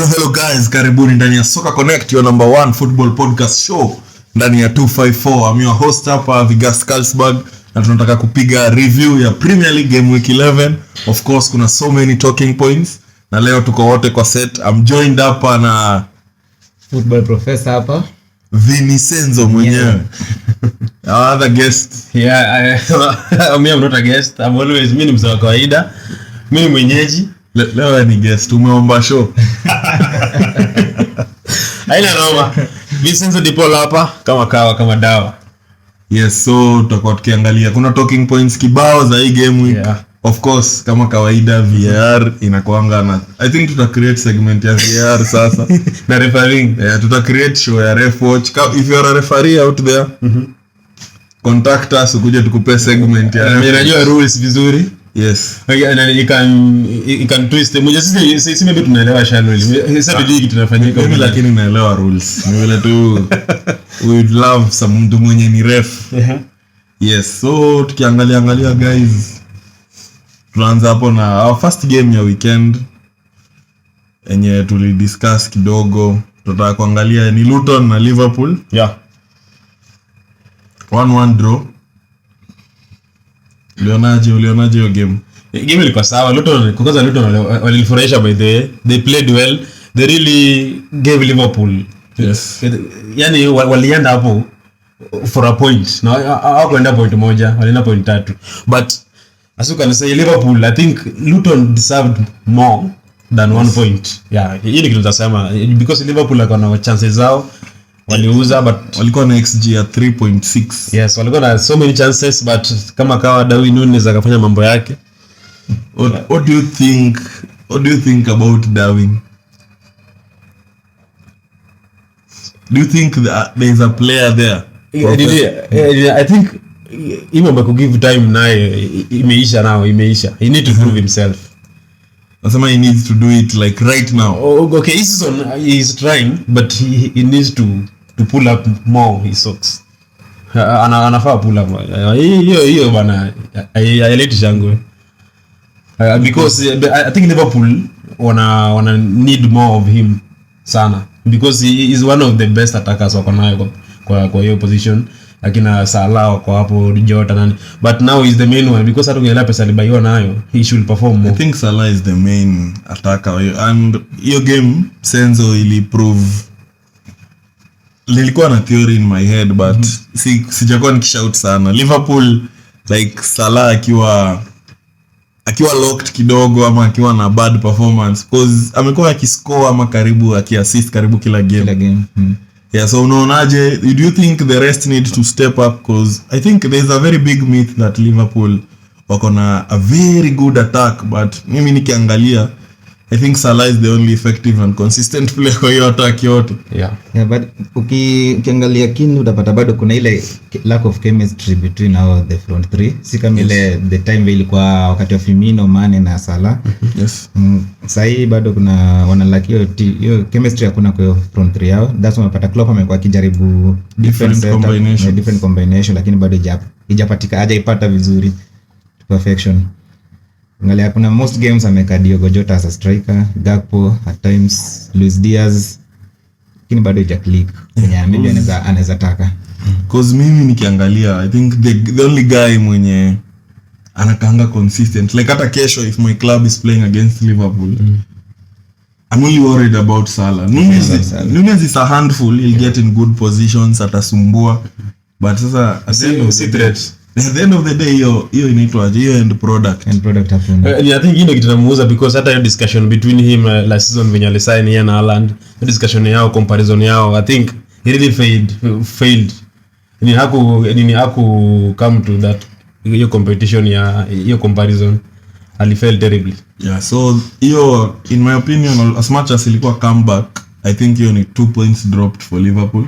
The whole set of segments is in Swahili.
Hello guys, karibuni ndani ya Soccer Connect, your number one football podcast show ndani ya 254. I'm your host hapa Vigas Carlsberg na tunataka kupiga review ya Premier League game week 11. Of course kuna so many talking points na leo tuko wote kwa set. I'm joined hapa na football professor hapa Vincenzo mwenyewe. Our other guest. Yeah, I'm not a guest. I'm always mimi ni msawa kawaida. Mimi mwenyeji. Leo ni guest, umeomba show. Haina noma. Vincenzo Dipola hapa kama kawa kama dawa. Yes, so tutakuwa tukiangalia kuna talking points kibao za hii game week. Yeah. Of course kama kawaida VAR inakuanga na I think tuta create segment ya VAR sasa na refereeing. Yeah, tuta create show ya ref watch. If you are a referee out there, contact us ukuje tukupe segment ya. Mimi najua rules vizuri. Yes. Okay, and you can twist them. Sisi maybe tunaelewa shallow. Sasa tujui kitu tunafanyika mimi lakini naelewa rules. Ni vile tu we would love some mtu mwenye ni ref. Yes, so tukiangalia guys, tunaanza hapo na our first game ya weekend enye tulidiscuss kidogo. Tutataka kuangalia ni Luton na Liverpool. Yeah. 1-1 draw. Ulionaje hiyo game? Game ilikuwa sawa. Luton walifurahisha by the way. They played well. They really gave Liverpool. Yes. Yani walienda hapo for a point. Na hawakuenda point moja, walienda point 3. But as you can say, Liverpool, I think Luton deserved more than 1 point. Yeah, hii ni kitu nitasema because Liverpool akona chances zao waliuza, but walikuwa na XG ya 3.6. Yes, walikuwa na so many chances, but kama kawa Darwin Núñez akafanya mambo yake. What do you think about Darwin? Do you think that there is a player there? I think even by give time naye imeisha. He need to prove himself. Nasema he needs to do it like right now. Okay, this season he is trying, but he needs to pull up more his socks. Anafaa pull up. Hiyo bana haileti shangwe. Because I think Liverpool wana need more of him sana, because he is one of the best attackers wako nayo kwa hiyo position. Lakini Salah kwa hapo Jota nani, but now is the main one because hata ungeelewa pesa alibaiwa nayo, he should perform more. I think Salah is the main attacker, and hiyo game Senzo ili prove. Nilikuwa na theory in my head but sijakuwa nikishout sana. Liverpool like Salah akiwa locked kidogo ama akiwa na bad performance, because amekuwa akiscore ama karibu akiassist karibu kila game. Yeah, so unaonaje, do you think the rest need to step up? Because I think there's a very big myth that Liverpool wako na a very good attack, but mimi nikiangalia I think Salah is the only effective and consistent player kwa hiyo attack yote. Yeah, but ukiangalia kini utapata bado kuna ile lack of chemistry between our the front three. Si kama ile the time ilikuwa wakati wa Firmino, Mane na Salah. Yes. Sasa hii bado kuna wana hiyo chemistry hakuna kwa hiyo front three yao. That's why unapata Klopp amekuwa akijaribu different combination lakini bado hajaipata vizuri perfection. Angalia kuna most games ameka Diogo Jota as a striker, Gakpo at times, Luis Diaz, lakini bado haja click. Yeah, maybe anaweza taka. Because mimi nikiangalia I think the only guy mwenye anakanga consistent, like hata kesho if my club is playing against Liverpool, I'm only worried about Salah. Núñez is a handful, he'll get in good positions, atasumbua, but sasa at the end of the day hiyo inaitwa hiyo end product happen. I think ndio kitu namuuza, because hata hiyo discussion between him last season when he signed yeye na Haaland, the discussion yao, comparison yao, I think he really failed. Ni haku come to that hiyo competition ya hiyo comparison, ali failed terribly. Yeah, so hiyo in my opinion, as much as ilikuwa comeback, I think hiyo ni 2 points dropped for Liverpool.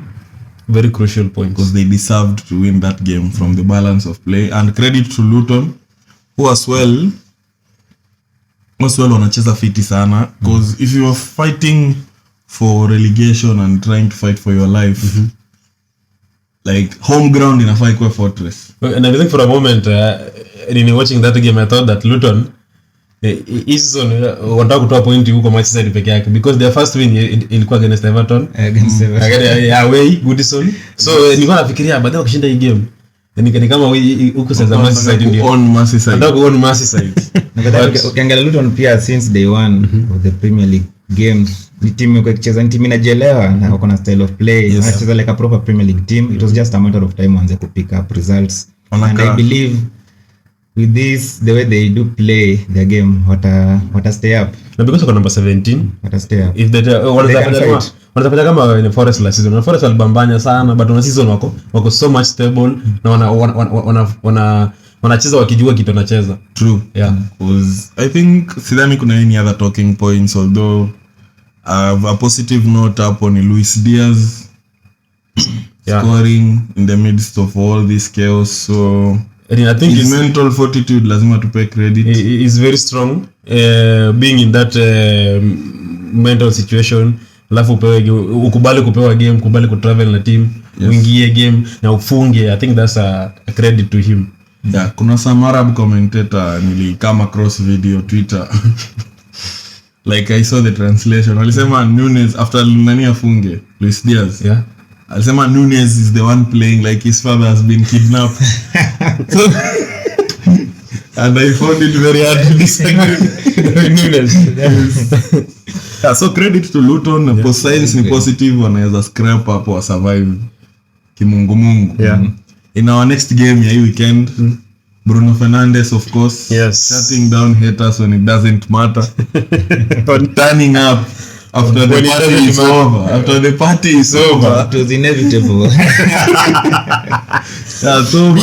Very crucial point, because they deserved to win that game from the balance of play, and credit to Luton who as well wanacheza fiti sana, because if you are fighting for relegation and trying to fight for your life, like home ground inafaa ikuwe fortress. And I think for a moment in watching that game I thought that Luton hii season wanataka kutoa point huko Manchester peke yake because their first win ilikuwa against Everton away Goodison. So nilikuwa nafikiria baadaye wakishinda hii game ni kama huko sasa Manchester ndio on Merseyside. Nataka kuona Merseyside. Ukiangalia Luton pia since day one of the Premier League games ni timu kwa kucheza, ni timu inajielewa na wako na style of play, wanacheza like a proper Premier League team. It was just a matter of time waanze ku pick up results, and I believe with this the way they do play their game wata stay up, na because kwa number 17 wata stay up if they wanafanya kama in Forest last season. Forest walibambanya sana but on season wako so much stable na wanacheza wakijua kitu wanacheza. True. Yeah. Because I think sidhani kuna any other talking points, although a positive note hapo ni Luis Diaz scoring in the midst of all this chaos. So and I think his mental fortitude lazima tupe credit. He is very strong being in that mental situation. Alafu ukubali kupewa game, kubali kutravel na team, uingie game na ufunge. I think that's a credit to him. Yeah, kuna some Arab commentator nilikama across video Twitter like I saw the translation. Walisema Nunes after nani afunge Luis Diaz. Yeah. Alisema Nunes is the one playing like his father has been kidnapped. So, and I found it very hard to disagree with Nunes. Yeah, so credit to Luton. Yeah, post science ni positive, wanaweza scrap up or survive kimungumungu. Yeah. In our next game ya hii weekend, Bruno Fernandes of course, shutting down haters when it doesn't matter. Turning up after the party is over. After the party is over. It was inevitable. Yeah, so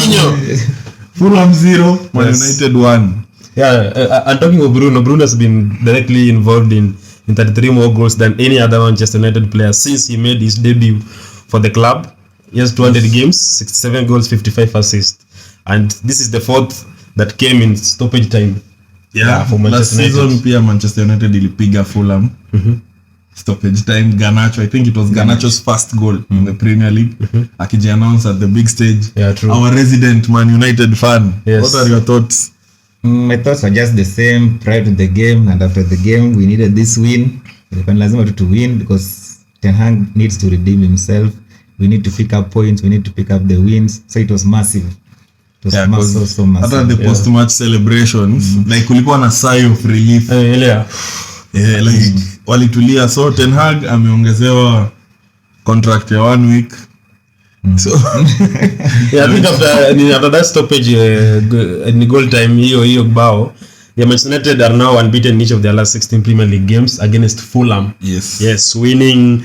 Fulham 0, Man United 1. Yeah, and talking of Bruno has been directly involved in 33 more goals than any other Manchester United player since he made his debut for the club. He has 200 games, 67 goals, 55 assists. And this is the fourth that came in stoppage time. Yeah, for Manchester United. Last season pia Manchester United ilipiga Fulham. Stoppage time. Garnacho, I think it was Garnacho's first goal in the Premier League. Akiji announced at the big stage. Yeah, true. Our resident Man United fan. Yes. What are your thoughts? My thoughts are just the same prior to the game and after the game. We needed this win. Lazima to win because Ten Hag needs to redeem himself. We need to pick up points. We need to pick up the wins. So it was massive. It was massive. So massive. After the post-match celebrations, like kulikuwa na sigh of relief. Like walitulia. So Ten Hag ameongezewa contract ya 1 week. So yeah, I think after that stoppage in goal time hiyo bao, Manchester United are now unbeaten in each of their last 16 Premier League games against Fulham. Yes, winning,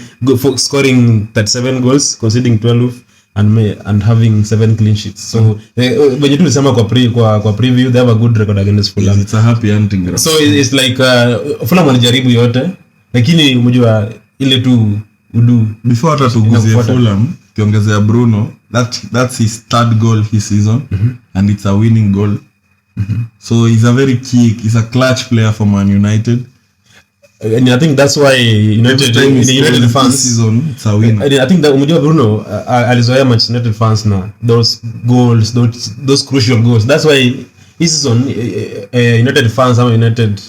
scoring 37 goals, conceding 12 and having 7 clean sheets. So when you tulisema kwa preview, they have a good record against Fulham. Yes, it's a happy hunting ground. So it's like Fulham walijaribu yote lakini umejua ile tu udu before hata tuguzie Fulham kiongezea Bruno, that's his third goal his season and it's a winning goal. So he's a very key, he's a clutch player for Man United. And I think that's why United fans season it's a win. I think that umejua Bruno alizoea Manchester United fans na those goals, those crucial goals. That's why this season United fans ama United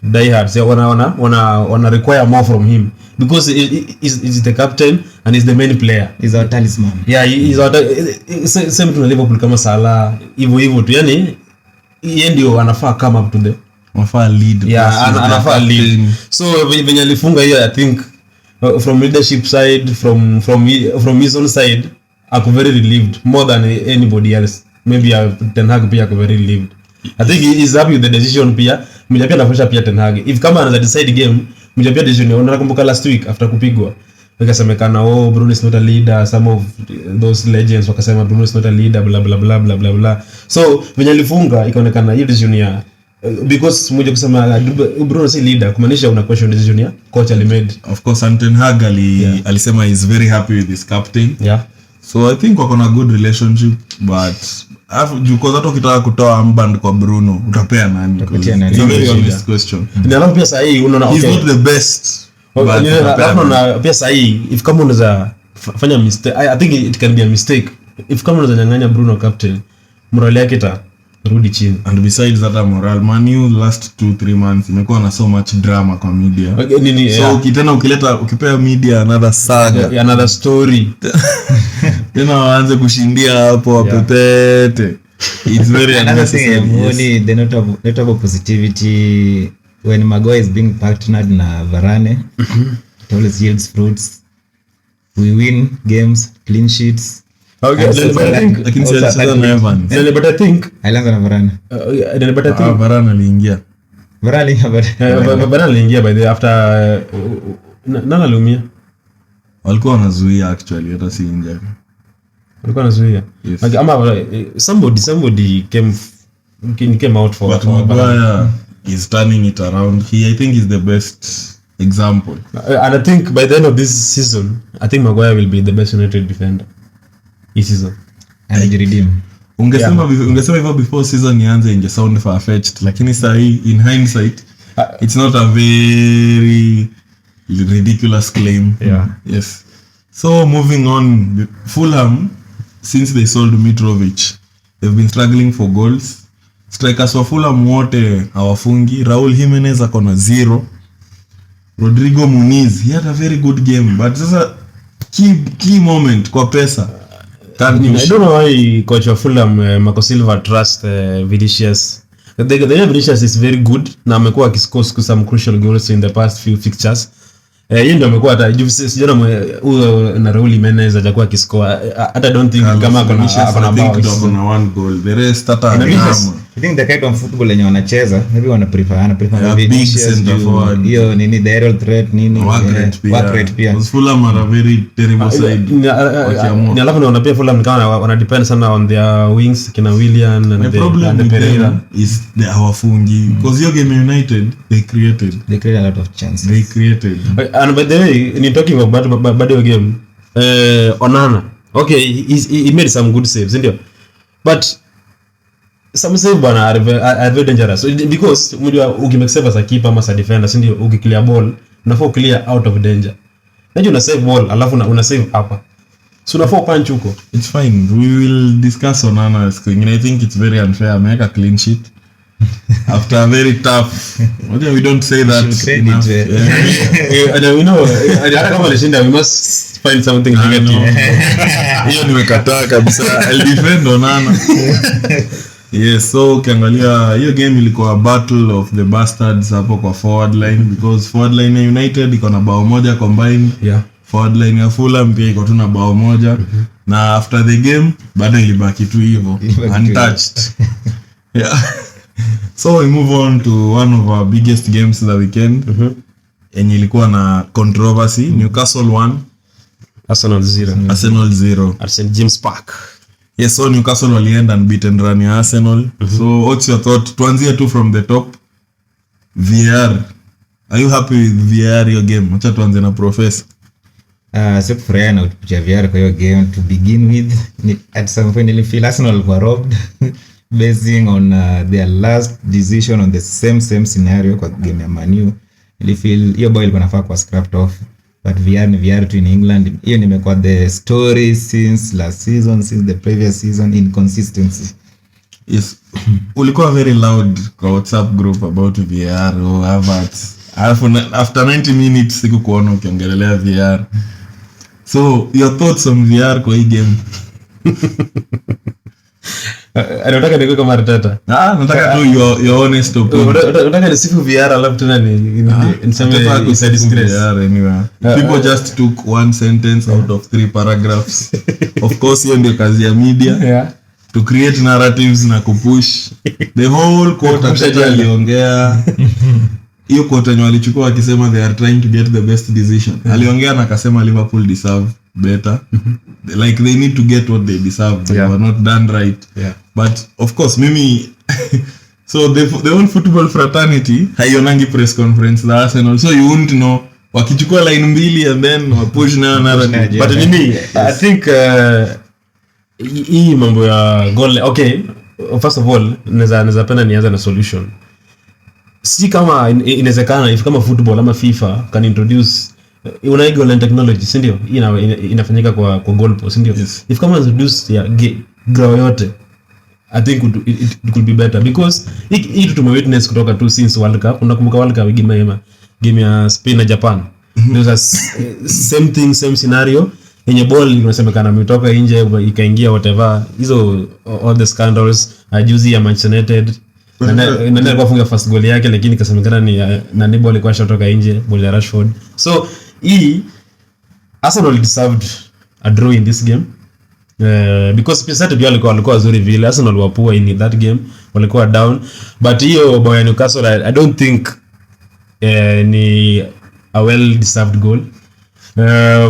diehards wana require more from him because he's the captain and he's the main player. He's our talisman. Yeah, he's our same to Liverpool kama Salah hivyo tu, yani yeye ndio anafaa come up to the lead. Yeah, anafaa lead. So when alifunga hiyo, I think from leadership side, from his own side, ako very relieved more than anybody else. Maybe Ten Hag pia ako very relieved. I think he is happy with the decision pia. Mjapia anafusha pia Ten Hag. If kama anaweza decide game, mjapia decision. Unakumbuka last week after kupigwa wakasemekana Bruno is not a leader, some of those legends wakasema Bruno is not a leader, blah blah blah blah blah blah. So venye alifunga ikaonekana hiyo decision ya because mmoja kusema Bruno si leader kumaanisha una question decision ya coach alimade. Of course Ten Hag alisema he is very happy with his captain. Yeah. So I think wako na good relationship, but because hata ukitaka kutoa armband kwa Bruno utapea nani? It's a very honest question. Ndio pia sahi unaona he's not the best. But pia sahi if kama unaweza fanya mistake, I think it can be a mistake. If kama unaweza nyang'anya Bruno captain, morale yake rudi chini. And besides that moral, Man U last 2-3 months imekuwa na so much drama kwa media. So ukipea media another saga, another story. Tena waanze kushindia hapo wapepete. It's very unnecessary. The notable positivity when Maguire is being partnered na Varane, it always yields fruits. We win games, clean sheets. Okay, but I think alianza na Varane. Varane aliingia. Varane aliingia by the after nani aliumia? Walikuwa wanazuia actually hata si injury. Walikuwa wanazuia. Yes. Like ama somebody came out for but Maguire is turning it around. I think is the best example. And I think by the end of this season, I think Maguire will be the best United defender. This season. And redeem. Ungesema hivyo before season ianze inge sound far-fetched, lakini sahi in hindsight it's not a very ridiculous claim. Yes. So moving on, Fulham, since they sold Mitrovic, they've been struggling for goals. Strikers wa Fulham wote hawafungi. Raul Jimenez akona 0. Rodrigo Muniz, he had a very good game, but sasa key moment kwa pesa. I don't know why coach wa Fulham Marco Silva trust Vinicius. The Vinicius is very good na amekuwa akiscore some crucial goals in the past few fixtures. Yeye ndio amekuwa hata sijana huyo na Raul Jimenez hajakuwa akiscore. I don't think kama kuna bao na one goal. The rest hata I think the kind of football yenye wanacheza maybe wana prefer Vinicius hiyo nini the aerial threat nini work rate pia. Fulham are a very terrible side. Ni alafu naona pia Fulham kama wana depend sana on their wings kina William and the Pereira is the hawafungi because your game United they created a lot of chances. They created. And by the way, in talking about the game, Onana, okay, he made some good saves, but some save are very dangerous. So, because ukimake save as a keeper as a defender, ukiclear ball, unafaa clear out of danger. Najua una save ball, alafu una save hapa. So unafaa punch huko. It's fine. We will discuss Onana scoring. I think it's very unfair. Make a clean sheet. After a very tough, we don't say that enough. You know, kama alishinda, we must find something negative. Hiyo nimekataa kabisa. I'll defend Onana. Yes, so ukiangalia hiyo game ilikuwa battle of the bastards hapo kwa forward line, because forward line ya United iko na bao moja combined. Forward line ya Fulham pia iko tu na bao moja. Na after the game bado ilibaki tu hivyo untouched. So we move on to one of our biggest games of the weekend. Yenye ilikuwa na controversy. Newcastle 1, Arsenal 0 at St James Park. Yes, so Newcastle walienda unbeaten run ya Arsenal. So what's your thought? Tuanzie tu from the top. VAR. Are you happy with VAR your game? Acha tuanze na Professor. Sio furaha na utupitia VAR kwa hiyo game to begin with. At some point I feel Arsenal were robbed basing on their last decision on the same scenario kwa game ya Man U. I feel hiyo boy ilikuwa nafaa kwa scrapped off. But VR to in England, hiyo nimekuwa the story since last season, since the previous season, inconsistency. Yes. Ulikuwa very loud kwa WhatsApp group about VR or Havertz. After 90 minutes siku kuona ukiongelelea VR. So your thoughts on VR kwa hii game? Anataka niko kama Arteta. Nataka tu your honest opinion. Unataka nisifu VR alafu tena niseme is a disgrace. Anyway. People just took one sentence out of 3 paragraphs. Of course hiyo ndio kazi ya media. To create narratives na kupush. The whole quote Arteta aliongea. Hiyo quote yenye walichukua wakisema they are trying to get the best decision. Aliongea na akasema Liverpool deserve better. Like they need to get what they deserve. They were not done right. But of course mimi so the own football fraternity haionangi press conference za Arsenal, so you won't know wakichukua line mbili and then wapush na narrative. But mimi I think hii mambo ya goal, okay, first of all naweza penda nianze na solution. Si kama inawezekana if kama football ama FIFA can introduce una goal line technology, si ndio? Inafanyika kwa goal post, si ndio? If kama introduce ya grow yote I think it could be better because hii tume witness kutoka tu since World Cup. Unakumbuka World Cup game ya Spain na Japan. There was a same scenario. Yenye ball inasemekana imetoka nje ikaingia whatever. Hizo all the scandals. Juzi ya Manchester United. Na alikuwa funga first goal yake lakini ikasemekana ni ball ilikuwa shatoka nje, ball ya Rashford. So Arsenal deserved a draw in this game. Because Pizarro pia walikuwa wazuri vile. Arsenal were poor in that game, walikuwa down, but hiyo bao ya Newcastle I don't think ni a well deserved goal.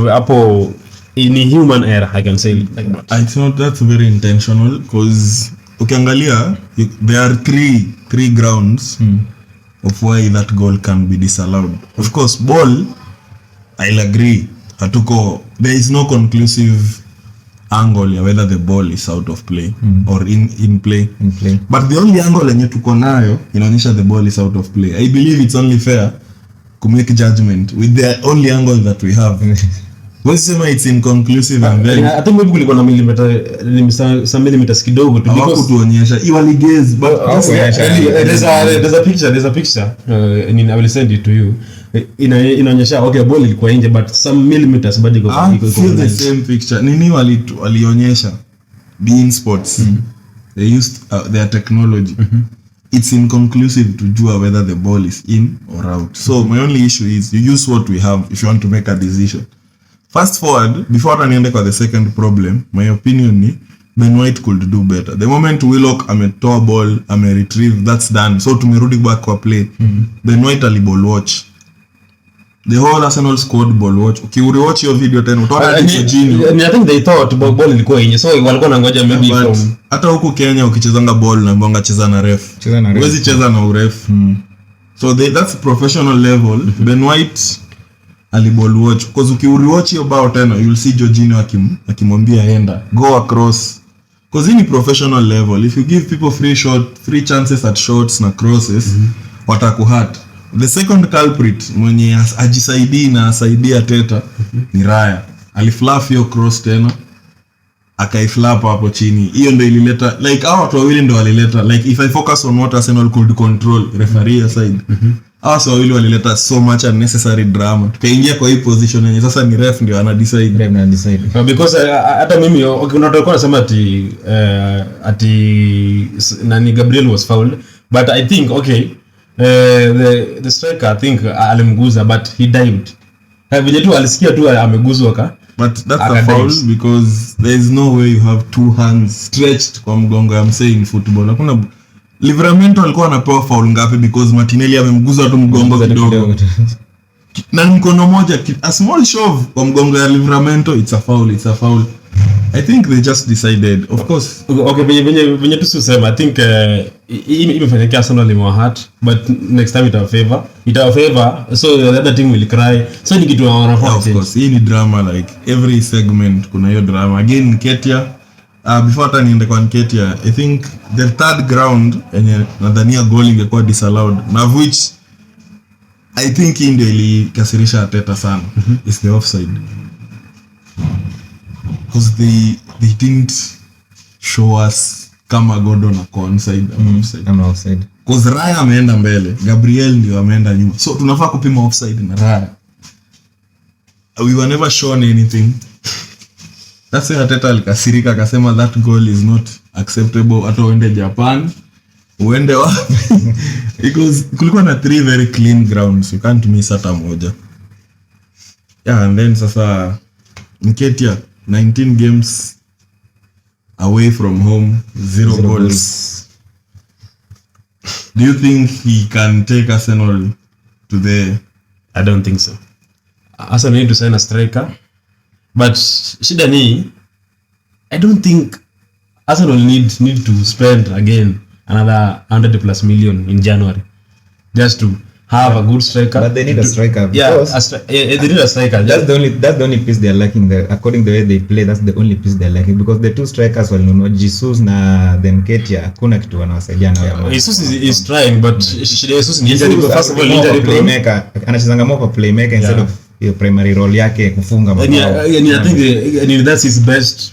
Hapo ni human error, I can say like that. I thought that's very intentional because ukiangalia there are three grounds of why that goal can be disallowed. Of course ball, I'll agree, there is no conclusive angle ya whether the ball is out of play or in play. But the only angle yenye tuko nayo inaonyesha the ball is out of play. I believe it's only fair to make judgment with the only angle that we have. Wasema it's inconclusive and then I think maybe kulikuwa na millimeters kidogo tu because tuonyesha iwaligeze but there's a picture I will send it to you. Inaonyesha okay ball ilikuwa nje but some millimeters bado iko the same picture. Nini walionyesha beIN Sports they used their technology. It's inconclusive to jua whether the ball is in or out. So my only issue is you use what we have if you want to make a decision. Fast forward, before niende kwa the second problem, my opinion ni Ben White could do better. The moment Willock ametoa ball, retrieve, that's done. So tumerudi back kwa play. Ben White aliball watch. The whole Arsenal squad ball watch. Ukiwatch your video tena utaona ni genius. I think they thought ball ilikuwa nje. So walikuwa nangoja maybe from hata huku Kenya ukichezanga ball na mbonga cheza na ref. Huwezi cheza na uref. So that's professional level. Ben White aliball watch because ukiwatch hiyo bao tena you'll see Jorginho akimwambia enda go across because ni professional level. If you give people free chances at shots na crosses watakuhurt. The second culprit mwenye ajisaidii na asaidia Teta ni Raya. Aliflap hiyo cross tena akaiflap hapo chini. Hiyo ndio ilileta like hao watu wawili ndio walileta like if I focus on what Arsenal could control referee aside. Hao wawili walileta so much unnecessary drama. Tukaingia kwa hii position yenye sasa ni ref ndio ana decide. Because hata mimi unataka kusema ati nani Gabriel was fouled but I think okay the striker I think alimguza but he dived. Vile tu alisikia tu ameguzwa but that's a foul because there is no way you have two hands stretched kwa mgongo. I'm saying football hakuna Livramento alikuwa anapewa foul ngapi because Martinelli amemguza tu mgongo kidogo na mkono moja a small shove kwa mgongo ya Livramento. It's a foul. I think they just decided of course okay venye tu susema I think imefanyika Arsenal imewahurt but next time ita favor so the other team will cry so ni kitu wanafanya of course hii ni drama like every segment kuna hiyo drama again. Nketiah before hata niende kwa Nketiah I think the third ground yenye nadhania goal ingekuwa disallowed na which I think hii ndio ilikasirisha Teta sana is the offside because they didn't show us kama Gordon ako onside ama offside because Raya ameenda mbele, Gabriel ndio ameenda nyuma, so tunafaa kupima offside na Raya. We were never shown anything. That's why Teta alikasirika akasema that goal is not acceptable. Hata uende Japan uende wapi because kulikuwa na 3 very clean grounds, you can't miss hata moja. And then sasa Nketiah 19 games away from home, 0 goals. Do you think he can take Arsenal to the... I don't think so. Arsenal need to sign a striker. But shida ni I don't think Arsenal need to spend again another 100+ million in January just to have a good striker. But they need a striker because they need a striker. That's the only piece they're lacking. According to the way they play, that's the only piece they're lacking because the two strikers were Jesus na then Nketiah hakuna kitu wanawasaidia nayo. Jesus is trying but Jesus ni injury first of all injury playmaker. Anachezanga more for playmaker instead of hiyo primary role yake kufunga mabao. Yani I think that's his best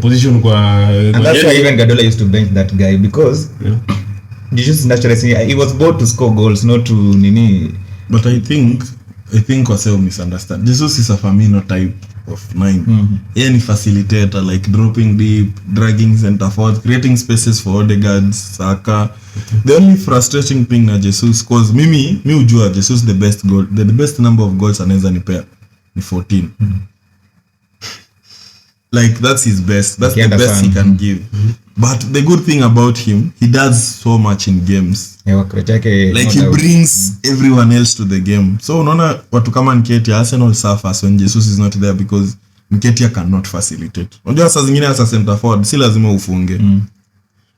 position kwa and that's why even Guardiola used to bench that guy because Jesus naturally he was born to score goals, not to nini. But I think waseo misunderstand. Jesus is a Firmino type of 9. Yeye ni facilitator, like dropping deep, dragging center forward, creating spaces for Odegaard, Saka. The only frustrating thing na Jesus, cause mimi ujua Jesus the best number of goals anaweza nipea ni 14. Like that's his best. That's the best he can give. But the good thing about him, he does so much in games. Like he brings everyone else to the game. So unaona watu kama Nketiah, Arsenal suffers when Jesus is not there because Nketiah cannot facilitate. Unajua saa zingine as a center forward si lazima ufunge.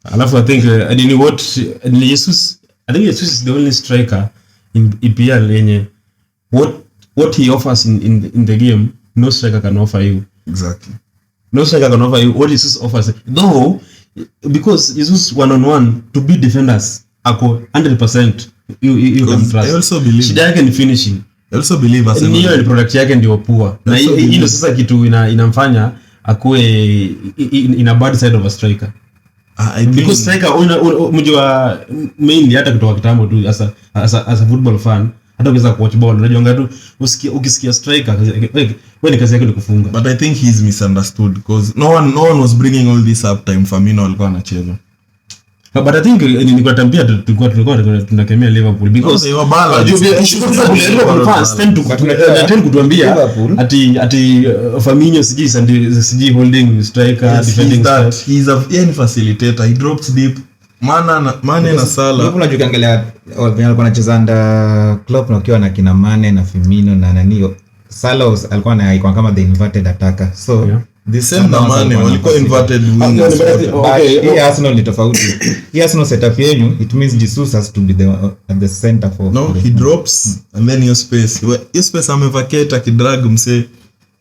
Alafu I think Jesus is the only striker in EPL yenye what he offers in the game no striker can offer you. Exactly. No striker can offer you what Jesus offers. Though, because Jesus one-on-one to beat defenders, ako 100% you can trust. I also believe shida yake ni finishing. I also believe Arsenal. Niyo product yake ndio poor. Na hilo sasa kitu inamfanya akue in a bad side of a striker. Because striker mjua mainly hata kutoka kitambo tu as a football fan. Hata ukiweza kuwatch ball unajua tu ukisikia striker wewe ni kazi yake ni kufunga. But I think he's misunderstood because no one was bringing all this up time Firmino alikuwa anacheza. But I think nilikuwa tambia tulikuwa tunakemea Liverpool because they were bad. Liverpool fans tend kutuambia ati Firmino siji holding striker, defending striker. He's a facilitator. He drops deep. Mane na Salah. Liverpool unajukangelea alikuwa anacheza under Klopp na ukiwa na kina Mane na Firmino na nani Salah alikuwa anaikuwa kama the inverted attacker. So the same na Mane walikuwa inverted wingers. But Arsenal ni tofauti. Arsenal setup yenu it means Jesus has to be at the center for. No, he drops and then your space amevacate akidrag mse.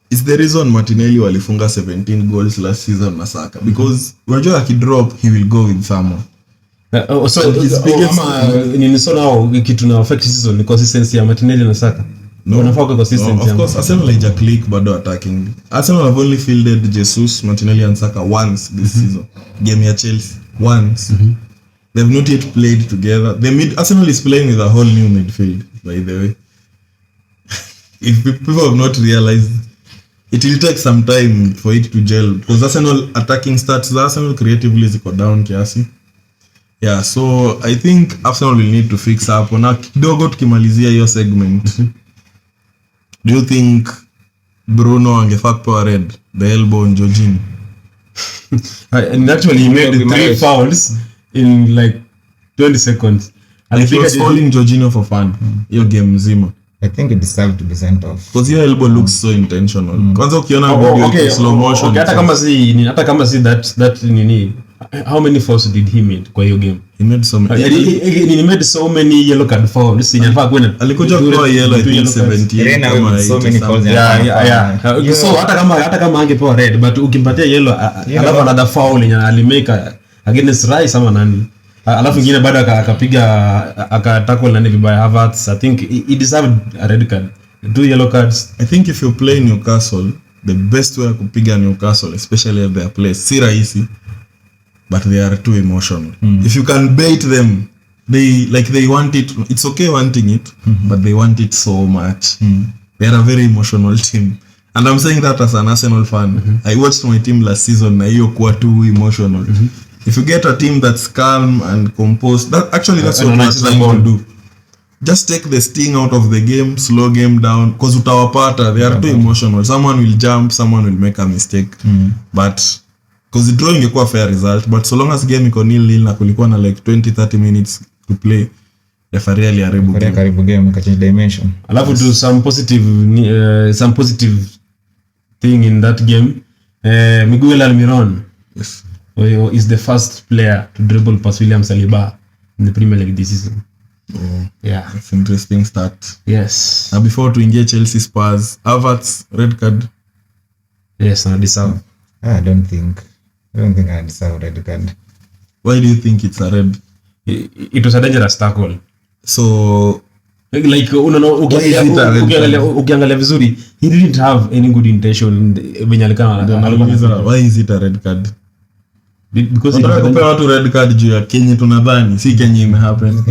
It's the reason Martinelli walifunga 17 goals last season na Saka because unajua akidrop he will go with someone. Kitu na affect season ni consistency ya Martinelli na Saka. Wanafaa kwa consistency. Of course Arsenal haija click bado attacking. Arsenal have only fielded Jesus, Martinelli and Saka once this season. Game ya Chelsea once. They've not yet played together. Arsenal is playing with a whole new midfield by the way. If people have not realized, it will take some time for it to gel because Arsenal attacking stats, Arsenal creatively ziko down kiasi. Yeah, so I think Arsenal will need to fix up. Na kidogo tukimalizia hiyo segment. Do you think Bruno angefaa kupewa red, the elbow on Jorginho? And actually he made 3 fouls in like 20 seconds. And he was falling Jorginho for fun. Hiyo game mzima. I think it deserved to be sent off. Because your elbow looks so intentional. Kwanza ukiona video in slow motion. Okay, hata kama si that nini. How many fouls did he make kwa hiyo game? He made so many. He made so many yellow card fouls. Inafaa kwenda. Alikuja kwa yellow I think 78 kama so many fouls. Yeah. So hata kama angepewa red but ukimpatia yellow alafu another foul yenye alimeka against Rice ama nani? Alafu ingine bado akapiga akatackle nani vibaya Havertz. I think he deserved a red card. 2 yellow cards. I think if you play Newcastle, the best way kupiga Newcastle, especially at their place, si rahisi, but they are too emotional. If you can bait them, they want it. It's okay wanting it, but they want it so much. They are a very emotional team. And I'm saying that as an Arsenal fan. I watched my team last season na hiyo kuwa too emotional. If you get a team that's calm and composed, that's what we're trying to do. Just take the sting out of the game, slow game down, because utawapata, they are too emotional. Someone will jump, someone will make a mistake. But because the drawing ingekuwa fair result, but so long as game iko 0-0 na kulikuwa na like 20-30 minutes to play, referee aliharibu game change dimension. Alafu do some positive thing in that game. Miguel Almiron. Yes. Is the first player to dribble past William Saliba in the Premier League this season. Yeah, that's interesting start. Yes. Now before to engage Chelsea Spurs, Havertz red card. Yes, I deserve. I don't think I deserve red card. Why do you think it's a red? It was a dangerous tackle. So like ukiangalia vizuri he didn't have any good intention venye alikuwa why is it a red card? because Unataka kupea watu red card juu ya Kenya tunadhani si Kenya imehappen.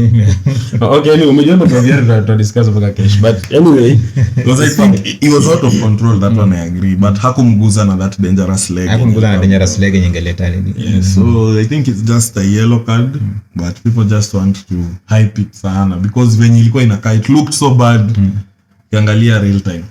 okay, anyway, umejua mambo ya to discuss mpaka kesho, but anyway because I think he was out of control, that one I agree, but hakumguza na that dangerous leg. Hakumguza na dangerous leg yenye ingeleta nini. So I think it's just a yellow card, but people just want to hype it sana because when ilikuwa inakaa it looked so bad. Kiangalia real time.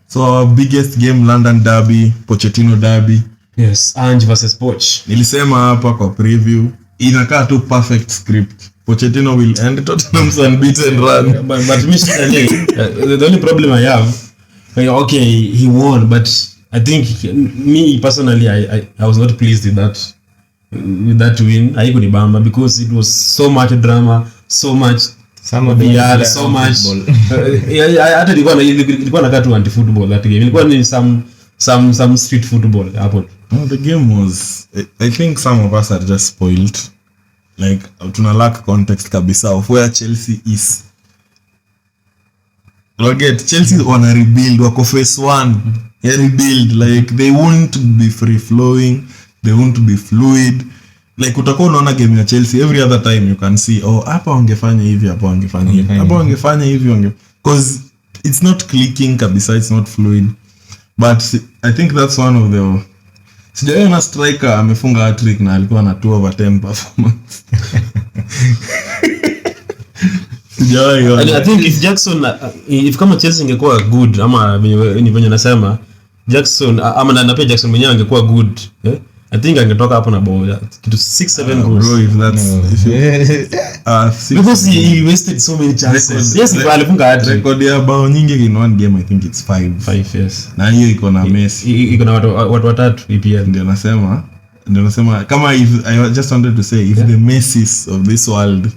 So our biggest game, London derby, Pochettino derby. Yes, Ange versus Poch. Nilisema hapa kwa preview inakaa tu perfect script. Pochettino will end Tottenham's unbeaten run. But the only problem I have, okay, he won, but I think me personally I was not pleased with that win. Haikunibamba because it was so much drama, so much VAR, so much. Hata ilikuwa nakaa tu anti football that game. Ilikuwa ni some street football hapo. No, the game was, I think some of us are just spoiled. Like tuna lack context kabisa of where Chelsea is. Forget Chelsea wana rebuild, wako phase 1. Yeah, rebuild, like they won't be free flowing, they won't be fluid. Like utakuwa unaona game ya Chelsea every other time you can see, oh hapa wangefanya hivi, hapa wangefanya hivi, hapa wangefanya hivi, because it's not clicking kabisa, it's not fluid. But I think that's one of the sijaona striker amefunga hat-trick na alikuwa na 2 over 10 performance. I think if Jackson if kama Chelsea ingekuwa good ama ni venye nasema Jackson ama na pia Jackson mwenyewe angekuwa good, I think angetoka hapo na bao kitu 6-7 goals. Bro, if that's because he wasted so many chances. Yes, alifunga hat-trick. Record ya bao nyingi in one game I think it's 5. Yes. Na hiyo iko na Messi. Iko na watu watatu EPL. Ndio nasema kama if I just wanted to say if the Messis of this world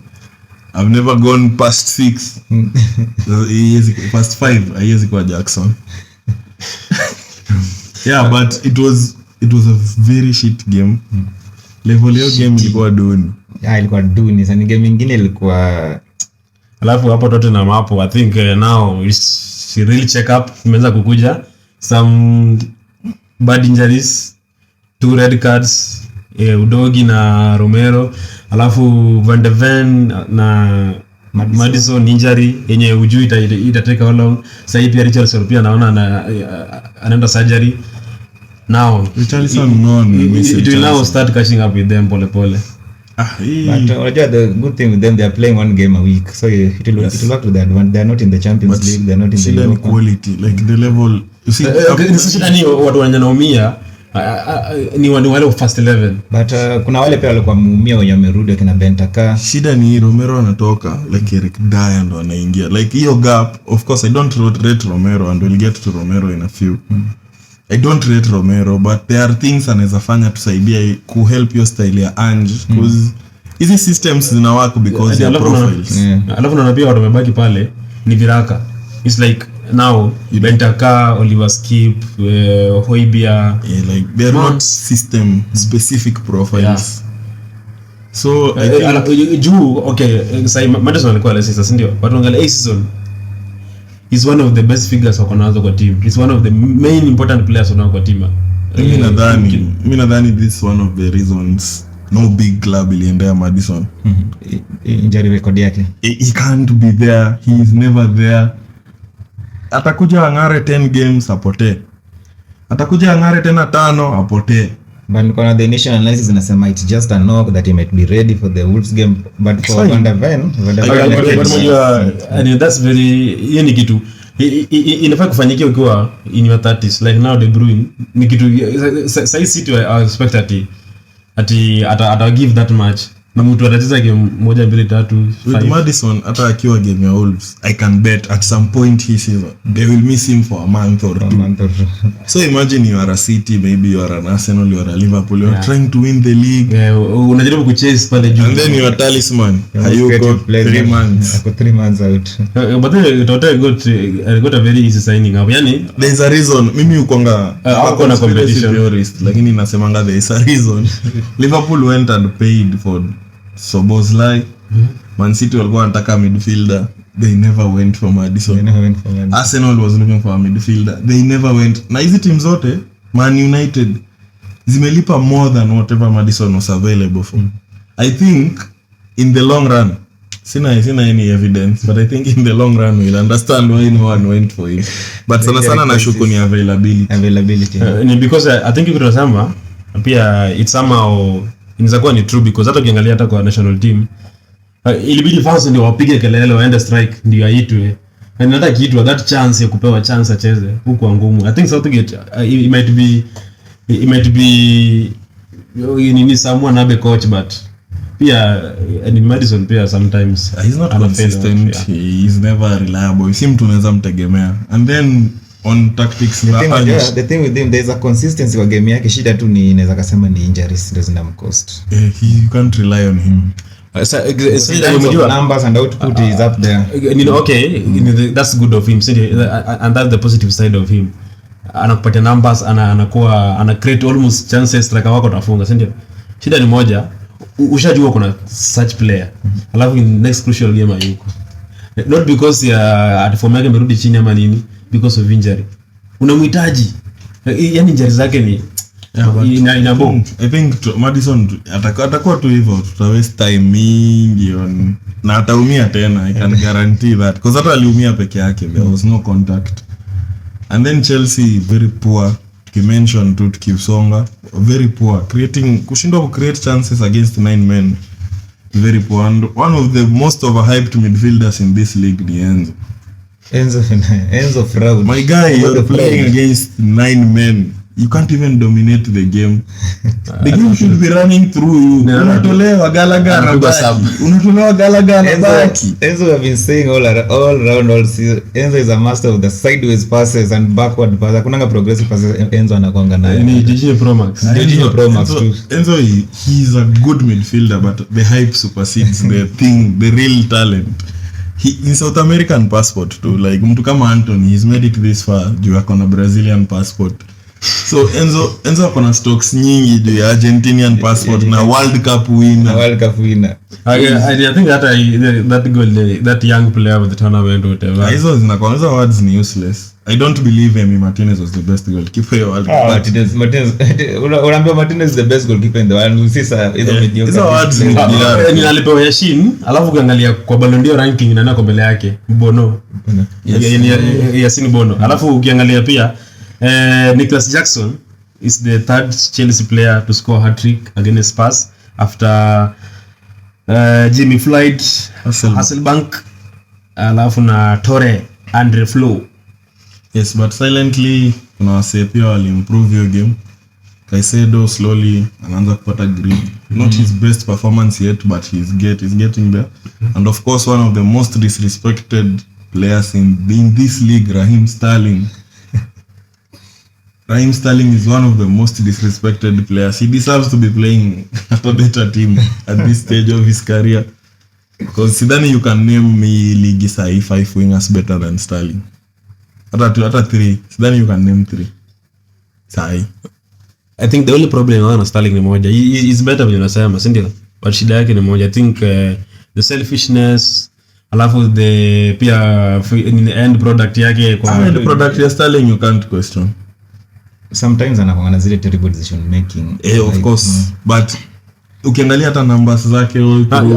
have never gone past 6 past 5 haiwezi kuwa Jackson. Yeah, but it was a very shit game. Level ya game ilikuwa duni. Yeah, ilikuwa duni. Sasa game nyingine ilikuwa alafu hapo Tottenham hapo I think now it's really check up imeanza kukuja some bad injuries, 2 red cards, Udogi na Romero, alafu Van de Ven na Madison injury yenye ujui ita take how long. Sasa pia Richardson pia naona anaenda surgery. Now it will now start catching up with them pole. But the good thing with them, they are playing one game a week, so it will work to that one. They are not in the Champions League, they are not in the Europa. Quality, like the level you see ni watu wanaumia ni wale first 11, but kuna wale pia walikuwa muumia wenye wamerudi kina Bentaka. Shida ni Romero anatoka, like Eric Dyer ndo anaingia, like hiyo gap. Of course I don't rate Romero and we'll get to Romero in a few. I don't rate Romero, but there are things anaweza fanya tusaidia ku help your style ya Ange, because hizi systems zina work because ya profiles. Alafu na pia watu wamebaki pale ni viraka. It's like now Bentaka, Oliver Skip, Højbjerg, like they are not system specific profiles. Yeah. So say Madison alikuwa la season ndio. Watu wangalia season is one of the best figures wako nazo kwa team. It's one of the main important players wako kwa team. Mimi nadhani this is one of the reasons no big club iliendea Madison. Injury record yake. He can't be there. He is never there. Atakuja angare 10 games apotee. Atakuja angare tena 5 apotee. But kuna the initial analysis inasema it's just a knock that he might be ready for the Wolves game, but for Van de Ven and that's very yani kitu inafaa kufanyikia ukiwa in your 30s, like now De Bruyne ni kitu sai City I expect ata give that much na mtu atacheza game 1 2 3 5 with Madison. Hata akiwa game ya Wolves I can bet at some point he season they will miss him for a month or two. So imagine you are a City, maybe you are an Arsenal, you are a Liverpool, you are trying to win the league, unajaribu kuchase pale juu, and then your talisman hayuko 3 months. Ako 3 months out. But Tote got a very easy signing up. Yani there is a reason. Mimi ukonga hakuna competition theorist, lakini nasemanga there is a reason. Liverpool went and paid for Soboslai. Man City walikuwa wanataka midfielder. they never went for Maddison. Arsenal was looking for a midfielder, they never went. Na hizi team zote Man United zimelipa more than whatever Maddison was available for. I think in the long run, sina any evidence, but I think in the long run we'll understand why no one went for him. But sana nashuku ni availability. Ni because I think ukitazama pia it's somehow inaweza kuwa ni true, because hata ukiangalia hata kwa national team ilibidi fans ndio wapige kelele waende strike ndio aitwe, na hata kitu that chance ya kupewa chance acheze huko ngumu. I think Southgate it might be ni someone abe coach, but pia in Maddison pia sometimes he's not consistent. He is never reliable. Si mtu unaweza mtegemea. And then on tactics, the thing with him, there's a consistency kwa game yake. Shida tu ni inaweza kusema ni injuries ndio zinamcost. You can't rely on him. Numbers and output is up there. Okay, that's good of him, and that's the positive side of him. Anakupatia numbers, anakuwa ana create almost chances striker wako tafunga, si ndio? Shida ni moja, ushajua kuna such player, alafu in next crucial game hayuko, not because ya form yake imerudi chini ama nini, because of injury. Unamhitaji, yani injury zake ni ina bomb. I think Maddison atakuwa tu hivyo, tuta waste time mingi on, na ataumia tena. I can guarantee that, because hata aliumia peke yake, there was no contact. And then Chelsea very poor, tukimention tu tukisonga, very poor kushindwa ku create chances against 9 men, very poor. And one of the most overhyped midfielders in this league ni Enzo Fraud. My guy, you're playing against 9 men. You can't even dominate the game. The game should be running through you. Unatolewa Gallagher baki. Enzo have been saying all around all season, Enzo is a master of the sideways passes and backward passes. Kunanga progressive passes Enzo anakuanga nayo. Ni DJ Pro Max. Enzo he is a good midfielder, but the hype supersedes the real talent. He in South American passport too, like mtu kama Anthony, he's made it this far juu ako na Brazilian passport. So Enzo akona stocks nyingi juu ya Argentinian passport na World Cup winner. I think that goal, that young player of the tournament, whatever. Hizo zinakuanza words ni useless. I don't believe Emi Martinez was the best goalkeeper in the World Cup. Unaambia Martinez is the best goalkeeper in the world. Sasa hizo words ni alipewa Yashin, alafu ukiangalia kwa Ballon d'Or ranking na nako mbele yake Bono. Yasin Bono. Alafu ukiangalia pia Nicholas Jackson is the third Chelsea player to score hat-trick against Spurs after Jimmy Floyd, Hasselbank, alafu na Torre, Andre Flo. Yes, but silently kuna wase pia wali improve your game. Caicedo slowly anaanza kupata grip. Not his best performance yet, but he's getting there. And of course one of the most disrespected players in this league, Raheem Sterling. Raheem Sterling is one of the most disrespected players. He deserves to be playing at a better team at this stage of his career. Because sidhani you can name me ligi sahi 5 wingers better than Sterling. Hata 3. Sidhani you can name 3. Sahi. I think the only problem na Sterling ni moja. He is better than unasema, si ndio? But shida yake ni moja. I think the selfishness, alafu the pia in the end product yake kwa end product ya Sterling you can't question. Sometimes anakuwa na zile terrible decision making. Of course. But ukiangalia hata numbers zake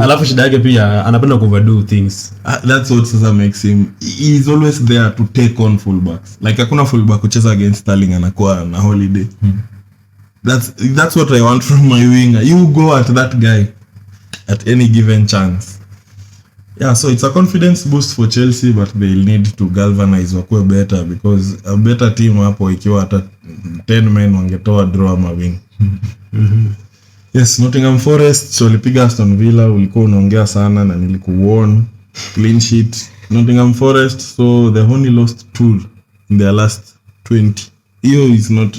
alafu shida yake pia anapenda overdo things. That's what sasa makes him, he is always there to take on fullbacks. Like hakuna fullback kucheza against Sterling anakuwa na holiday. That's what I want from my winger. You go at that guy at any given chance. Yeah, so it's a confidence boost for Chelsea, but they'll need to galvanize wakuwe better, because a better team hapo ikiwa hata 10 men wangetoa draw ama win. Yes, Nottingham Forest walipiga Aston Villa, ulikuwa unaongea sana na nilikuwarn, clean sheet. Nottingham Forest, so they only lost 2 in their last 20. Hiyo is not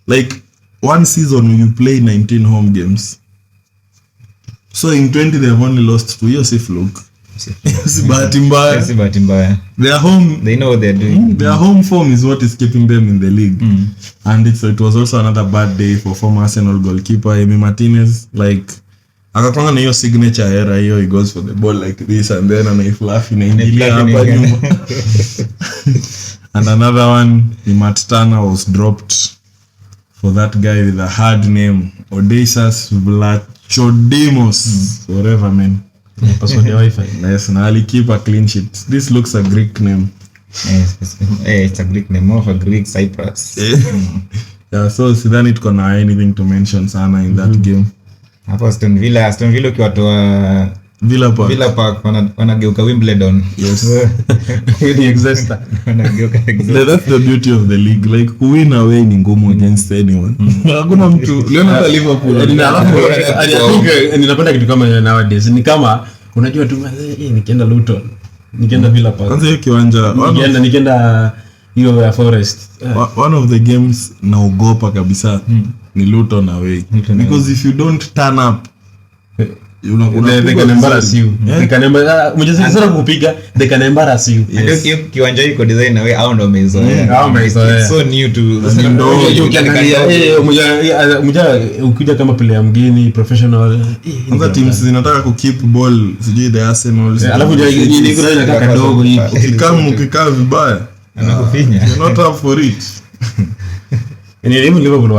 like one season you play 19 home games. So in 20 they've only lost 2. Hiyo si fluke. Si bahati mbaya. Their home, they know what they're doing. Their home form is what is keeping them in the league. And it was also another bad day for former Arsenal goalkeeper Emi Martinez. Like akakwanga na hiyo signature error hiyo, he goes for the ball like this and then anaifluff inaingilia hapa nyuma. And another one, the Matt Turner was dropped for that guy with a hard name, Odysseus Vlachodimos, whatever man. Password ya wifi. Yes, na keep a clean sheet. This looks a Greek name. Yes, it's a Greek name, more of a Greek Cyprus. Yeah, so sidhani tuko na anything to mention sana in that game. Hapo Aston Villa ukiwatoa Villa Park wanageuka Wimbledon. Yes. Ni exhausted. Wanageuka That's the beauty of the league. Like win away ni ngumu against anyone. Hakuna mtu leo na Liverpool. Ninapenda kitu kama nowadays. Ni kama unajua tu nikienda Luton, nikienda Villa Park. Kwanza hiyo kiwanja nikienda hiyo ya Forest. One of the games naogopa kabisa ni Luton away. Because if you don't turn up they can embarrass you. They can embarrass kupiga, they can embarrass you. Hiyo kiwanja iko design away au ndo mezoea. It's so new to ukija kama player mgeni professional. Kwanza teams zinataka ku keep ball, sijui the Arsenal. Alafu ni kuna kadogo hivi. Ukikaa vibaya anakufinya. You're not up for it. And even Liverpool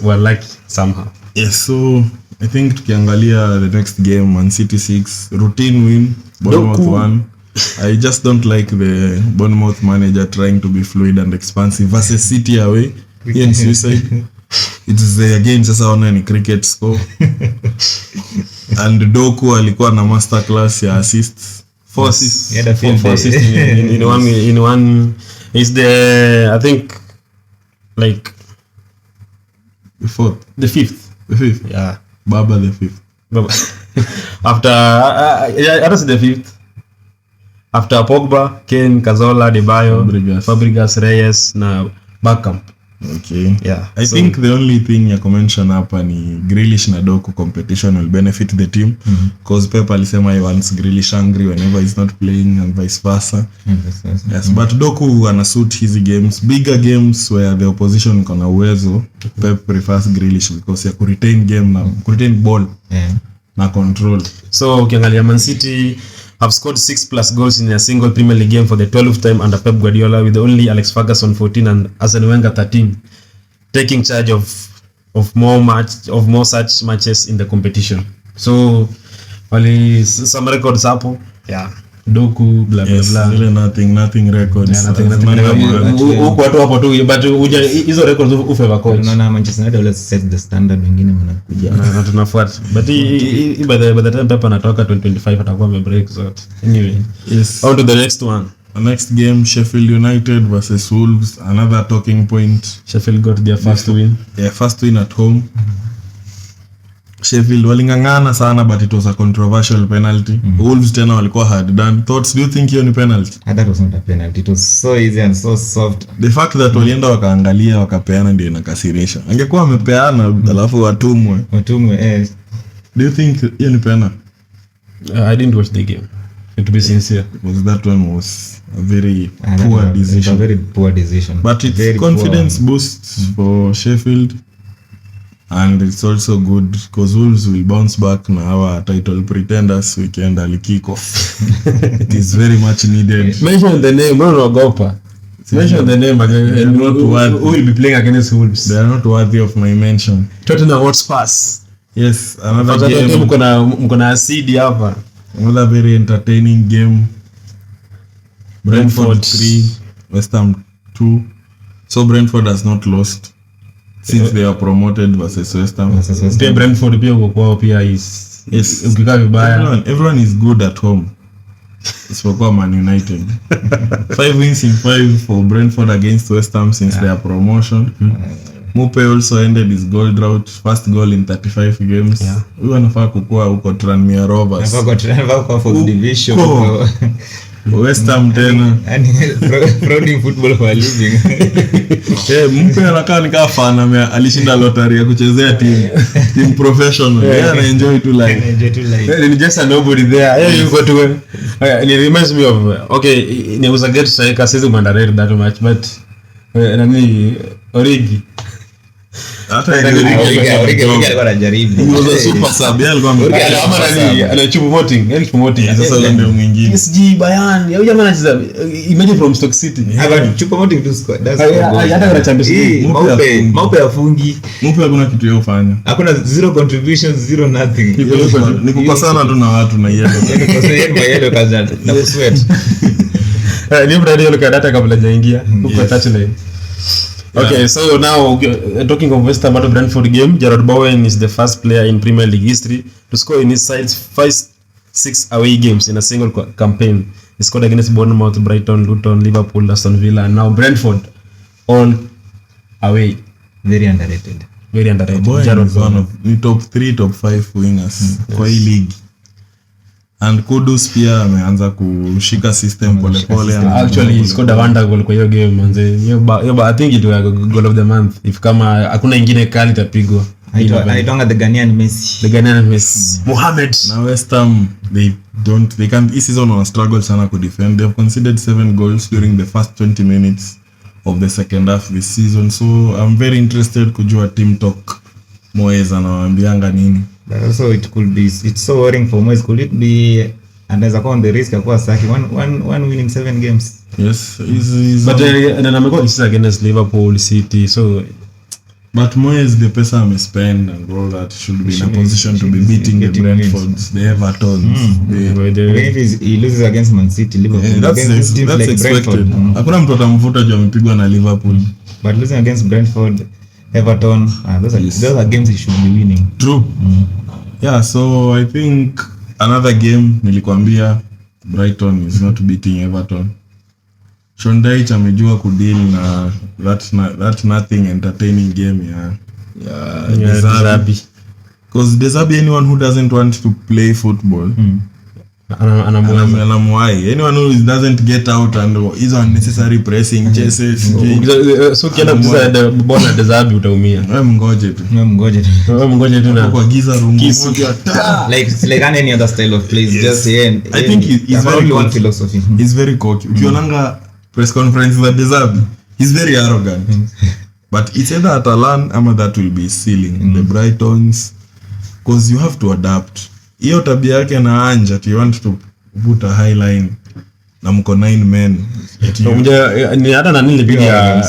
were lucky somehow. Yes, so I think tukiangalia the next game, Man City 6, routine win, Bournemouth 1. I just don't like the Bournemouth manager trying to be fluid and expansive versus City away. Here in suicide. It's again sasa ona ni cricket score. And Doku alikuwa na masterclass ya assists. 4 assists. Yeah, the 4 assists in one is the I think like the fifth. Yeah. Baba the fifth. After the fifth. After Pogba, Kane, Cazorla, Debayo, Fabregas, Reyes na Bergkamp. Okay. Yeah. I think the only thing ya mention hapa ni Grealish na Doku competition will benefit the team because Pep alisema he wants Grealish angry whenever he's not playing and vice versa. Yes, but Doku ana suit hizi games, bigger games where the opposition iko na uwezo. Pep prefers Grealish because ya ku retain game na ku retain ball na control. So ukiangalia Man City have scored 6+ goals in a single Premier League game for the 12th time under Pep Guardiola, with only Alex Ferguson 14 and Arsene Wenger 13 taking charge of more such matches in the competition. So wali some records hapo. Yeah. Doku blah blah blah. Really nothing records. Huko watu hapo tu but hizo records ufeva coach. Unaona Manchester United let's set the standard, wengine mnakuja. Na tunafuata. But by the time Pep anatoka 2025 atakuwa amebreak zote. Anyway, yes. On to the next one. The next game, Sheffield United versus Wolves, another talking point. Sheffield got their first win. Yeah, first win at home. Sheffield walingangana sana but it was a controversial penalty. Wolves tena walikuwa hard done. Thoughts, do you think hiyo ni penalty? That was not a penalty. It was so easy and so soft. The fact that walienda wakaangalia wakapeana ndio inakasirisha. Angekuwa wamepeana alafu watumwe. Do you think hiyo ni penalty? I didn't watch the game. To be sincere, because that one was a very poor decision. A very poor decision. But it's confidence boost for Sheffield. And it's also good because Wolves will bounce back na our title pretenders weekend ali kick off. It is very much needed. Mention the name, no Gopa. Mention the name again. Who will be playing against Wolves? They are not worthy of my mention. Tottenham Hotspurs. Yes, another game. Mko na seed hapa. Another very entertaining game. Brentford 3, West Ham 2. So Brentford has not lost since they are promoted versus West Ham. Pia Brentford pia kwao pia is ukikaa vibaya. Everyone is good at home. Isipokuwa Man United. 5 wins in 5 for Brentford against West Ham since their promotion. Mupe also ended his goal drought, first goal in 35 games. Huyu anafaa kukua huko Tranmere Rovers. Anafaa kwa fourth division. West Ham tena. And prouding football for a living. Mupe anakaa nikaa fan alishinda lottery ya kuchezea team professional. Yeye ana enjoy to life. Ni just a nobody there. You got to it reminds me of it was a great striker, season underrated that much, but nani Origi hata alikuwa anajaribu. he was a super sub. Yeye alikuwa anachupu voting. sasa ndio mwingine. PSG Bayern. Yeye jamaa anacheza imagine from Stoke City. Chupa voting to score. That's hata kwa Champions League. Maupe afungi. Maupe hakuna kitu yeye ufanya. Hakuna zero contributions, zero nothing. Ni kukosana tu na watu na yeye. Yeye kaza na kusweat. Ni mradi yule kadata kabla hajaingia huko touchline. Okay, so now talking of West Ham Brentford game, Jarrod Bowen is the first player in Premier League history to score in his side's first 6 away games in a single campaign. He scored against Bournemouth, Brighton, Luton, Liverpool, Aston Villa, and now Brentford, all away. Very underrated. Jarrod is one of the top 3, top 5 wingers kwa hii league. And Kudus pia ameanza kushika system pole pole. Actually he scored a wonder goal kwa hiyo game manze. I think it was goal of the month. If kama hakuna ingine kali tapigwa. Aitonga the Ghanaian Messi. Mohamed. Na West Ham they can't this season on struggle sana ku defend. They have conceded 7 goals during the first 20 minutes of the second half this season. So I'm very interested kujua team talk Moyes anawaambianga nini. But also it's so worrying for Moyes. Could it be anaweza kuwa on the risk ya kuwa saki one winning 7 games? Yes, he's but and amekuwa akicheza against Liverpool, City, so but Moyes the pesa amespend and all that should be in a position to be beating the Brentfords, the Evertons. If he loses against Man City, Liverpool, that's expected. Hakuna mtu atamfuta juu amepigwa na Liverpool. But losing against Brentford, Everton, those are games he should be winning. True. Yeah, so I think another game nilikwambia Brighton is not beating Everton. Sean Dyche amejua kudeal na that nothing entertaining game ya Desabi. Because Desabi, anyone who doesn't want to play football, anamwai. Anyone who doesn't get out and is unnecessary pressing chases. So kienda kucheza the ball na Desabi utaumia. Wewe mngoje tu na kwa giza room moja. Like any other style of play, yes. Just I think he's very one philosophy. He's very cocky. Ukionanga press conference za Desabi, he's very arrogant. But it's either Atalan ama that will be ceiling the Brightons, because you have to adapt. Hiyo tabia yake na anja, you want to put a high line na mko 9 men. Ni hata na nilipiga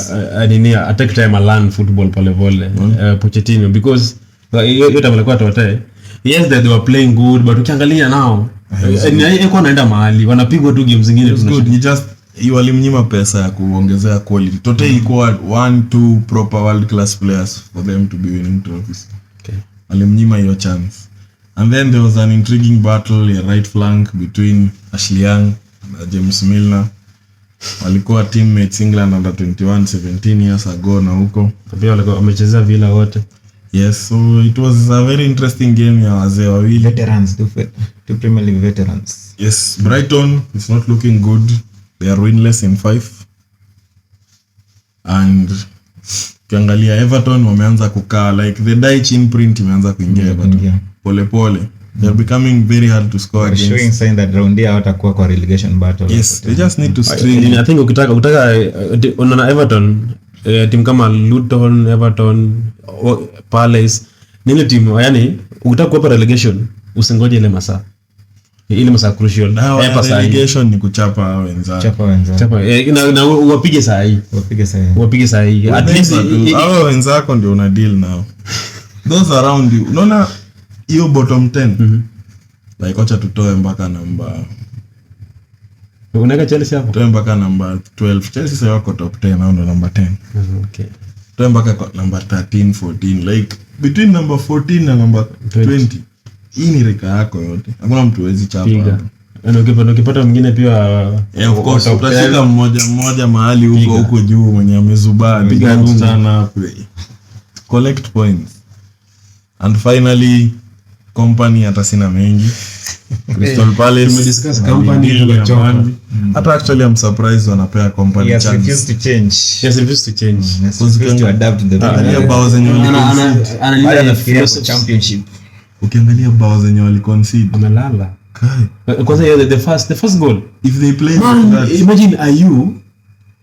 attack time learn football pole pole Pochettino, because hiyo time alikuwa tote. Yes, they were playing good, but ukiangalia now iko naenda mahali wanapigwa tu games zingine good. Ni just walimnyima pesa ya kuongezea quality. Tote ilikuwa 1-2 proper world class players for them to be winning trophies. Okay. Walimnyima hiyo chance. And then there was an intriguing battle ya right flank between Ashley Young na James Milner. Walikuwa teammates England under 21 17 years ago na huko. Pia walikuwa wamecheza Villa wote. Yes, so it was a very interesting game ya wazee wawili. Veterans, two Premier League veterans. Yes, Brighton is not looking good. They are winless in 5. And kiangalia Everton wameanza kukaa, like the Dyche imprint imeanza kuingia Everton. Pole pole. They are becoming very hard to score against. Showing sign that round here watakuwa kwa relegation battle. Yes, they just need to string. I think ukitaka unaona Everton, team kama Luton, Everton, Palace, nile team yani ukitaka kuwa relegation usingoje ile masaa. Ile masaa crucial. Relegation ni kuchapa wenzao. Chapa na wapige saa hii. Wapige saa hii. At least hao wenzako ndio una deal nao. Those around you. Unaona hiyo bottom 10. Like acha tutoe mpaka namba. Unaweka Chelsea hapo. Tutoe mpaka namba 12. Chelsea sasa wako top 10 au ndo namba 10. Okay. Tutoe mpaka namba 13, 14. Like between number 14 na number 20. Hii ni reka yako yote. Hakuna mtu hawezi chapa hapo. Na ukipata mwingine pia of course utashika mmoja mahali huko juu mwenye amezubaa piga sana collect points. And finally company hata sina mengi. Crystal Palace discuss company hata actually I'm surprised wanapea company chance. Yes, refuse to change. Refuse to adapt to the bao zenye championship. Ukiangalia bao zenye waliconcede amelala kwanza the first goal if they play that, imagine Ayu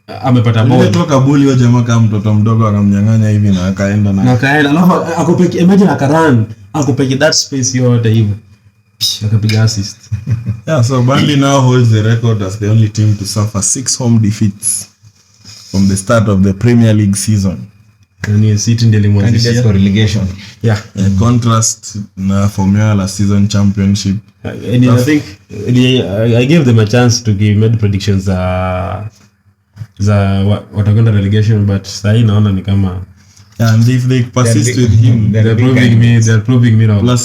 amepata ball. Alitoka bully wa jamaa kama mtoto mdogo akamnyang'anya hivi na akaenda alafu akopeki, imagine akarun akopeki that space yote hivyo akapiga assist. Yeah, so Burnley now holds the record as the only team to suffer 6 home defeats from the start of the Premier League season. Ni City ndio Candidates for relegation. Yeah. Contrast na formula la season championship. And I think I gave them a chance to give made predictions za watakwenda relegation, but sahi naona ni kama and if they persist with him they're proving me wrong.